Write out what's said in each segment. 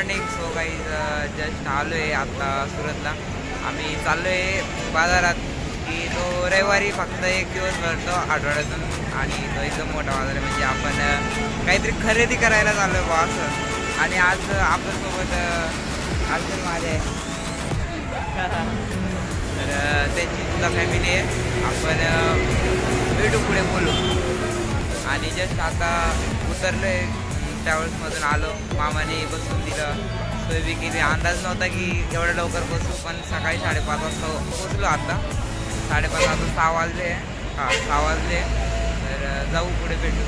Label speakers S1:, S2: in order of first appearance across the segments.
S1: Morning. So काही just आलो आहे आता सुरतला. आम्ही चाललो आहे बाजारात की तो रविवारी फक्त एक दिवस भरतो आठवड्यातून आणि तो एकदम मोठा बाजार आहे. म्हणजे आपण काहीतरी खरेदी करायला चाललो आहे बा असं. आणि आज आपल्यासोबत अर्जुन माझे आहे तर त्यांची सुद्धा फॅमिली आहे. आपण भेटू पुढे बोलू. आणि जस्ट आता उतरलो आहे ट्रॅव्हल्समधून आलो. मामाने बसून दिलं, सोय बी केली. अंदाज नव्हता की एवढं लवकर बसू, पण सकाळी 5:30 वाजता पोचलो. आता 5:30 वाजता 6 वाजले. हां 6 वाजले. तर जाऊ पुढे भेटू.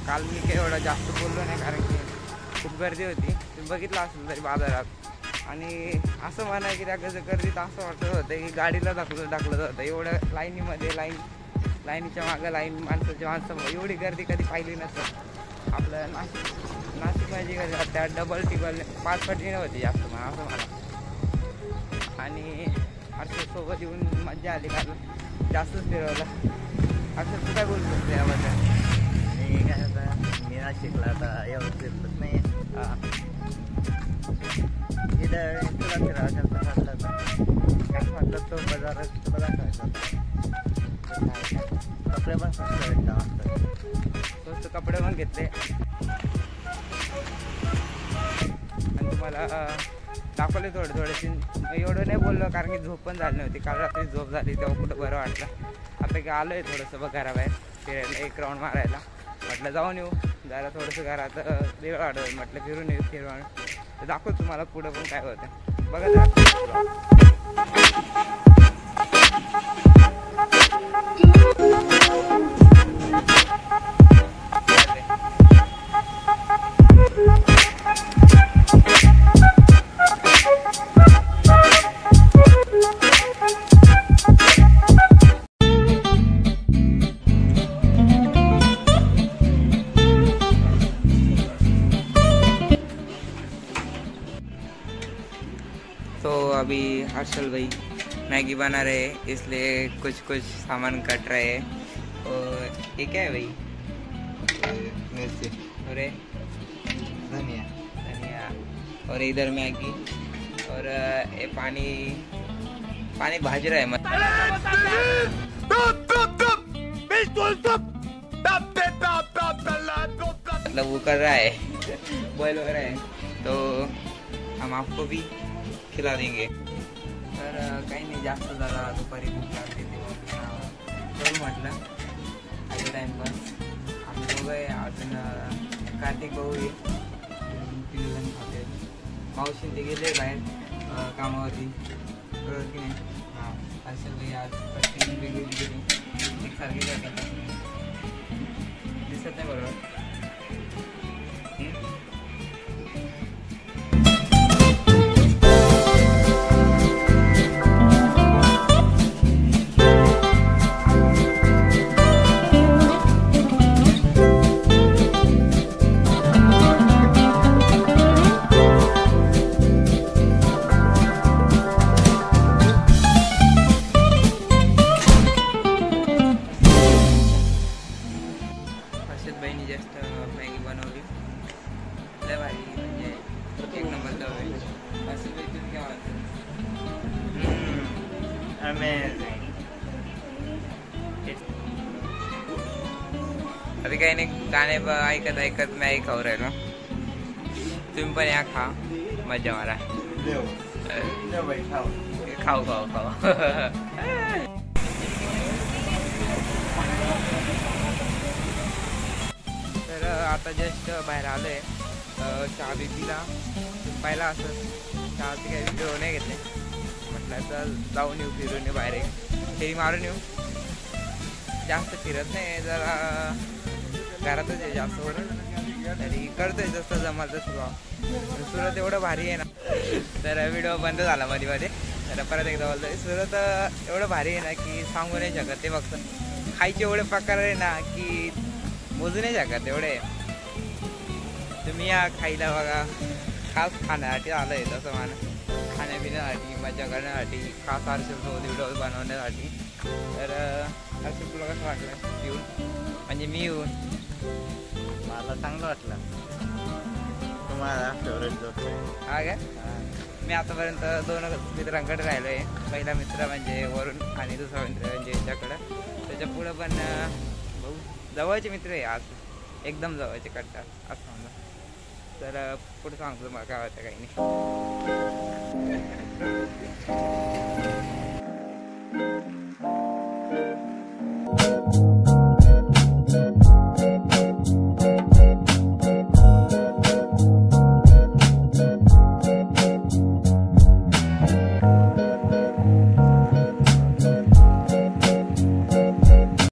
S1: काल मी काही एवढं जास्त बोललो नाही कारण की खूप गर्दी होती. तुम्ही बघितलं असेल तरी बाजारात. आणि असं म्हणा की त्या गर्दीत असं वाटत होतं की गाडीला ढकलत होतं. एवढ्या लाईनीमध्ये लाईनीच्या मागं माणसं एवढी गर्दी कधी पाहिली नसतं. आपलं नाशिक म्हणजे त्या डबल टिबल 5 पटीने होती जास्त म्हणा असं मला. आणि सोबत येऊन मजा आली कारण जास्तच फिरवलं. असं तू काय बोलू शकतो याबद्दल?
S2: काय आता मी नाशिकला आता एवढं फिरतच नाही. इथं तुला फिरायला म्हटलं काय म्हटलं तो बाजारात तुला दाखवायचा कपडे पण स्वस्त भेटतात.
S1: स्वस्त कपडे पण घेतले आणि तुम्हाला दाखवले थोडेसे. एवढं नाही बोललो कारण की झोप पण झाली नव्हती. काल रात्री झोप झाली तेव्हा कुठं बरं वाटलं. आता की आलो आहे थोडंसं घराबाहेर फिरायला, एक राऊंड मारायला. म्हटलं जाऊन येऊ जरा थोडंसं घरात वेळ वाढवलं. म्हटलं फिरून येऊ तर दाखवतो तुम्हाला पुढं पण काय होतं बघा. तो अभी हर्षल भाई मैगी बना रहे हैं इसलिए कुछ सामान कट रहे हैं. और ये क्या है भाई?
S2: मिर्ची
S1: और
S2: धनिया
S1: और इधर मैगी और ये पानी भाज रहा है मतलब वो कर रहा है बॉयल हो रहा है. तो हम आपको भी खिला देंगे. तर काही नाही जास्त झाला दुपारी भूक लागली तेव्हा म्हटलं आधी टाईमपास. आम्ही दोघं अजून कार्तिक भाऊ आहे 3 जण खाते. मावशी ते गेले बाहेर कामावरती बरोबर की नाही. हां असं काही आज पट्टी वेगळी गेली एकसारखी जातात दिसत नाही बरोबर. लय भारी म्हणजे एक नंबर चव आहे. असं काही तुम्ही काय म्हणता?
S2: अमेझिंग.
S1: अभी काही नाही, गाणे ऐकत ऐकत मी आई खाऊ राहिलो. तुम्ही पण या, खा, मजा मारा. खाऊ खाऊ खाऊ. तर आता जस्ट बाहेर आलोय चहा बीपीला. पाहिला असं चहाचे काही व्हिडिओ नाही घेतले, म्हटलं तर जाऊन येऊ, फिरून येऊ, बाहेर फेरी मारून येऊ. जास्त फिरत नाही, जरा घरातच आहे जास्त वरून, तरी करतोय जसं जमल तसं. सुरत एवढं भारी आहे ना. तर व्हिडिओ बंद झाला मध्ये मध्ये, तर परत एकदा बोलतोय. सुरत एवढं भारी आहे ना की सांगू नाही शकत. ते फक्त खायचे एवढे प्रकार आहे ना की मोजू नाही शकत एवढे. तुम्ही या खायला बघा. खास खाण्यासाठी आलं आहे तसं म्हणा, खाण्यापिण्यासाठी, मजा करण्यासाठी, खास आरशेसोबत व्हिडिओ बनवण्यासाठी. तर असं तुला कसं वाटलं येऊन, म्हणजे मी येऊन?
S2: मला चांगलं वाटलं. तुम्हाला फेवरेट जोक आहे?
S1: हा काय? मी आतापर्यंत 2 मित्रांकडे राहिलो आहे. पहिला मित्र म्हणजे वरुण आणि दुसरा मित्र म्हणजे याच्याकडं. त्याच्या पुढं पण भाऊ जवळचे मित्र आहे, आज एकदम जवळचे कट्टा असं म्हणलं. तर पुढे सांगतो तुम्हाला काय होतं काही नाही.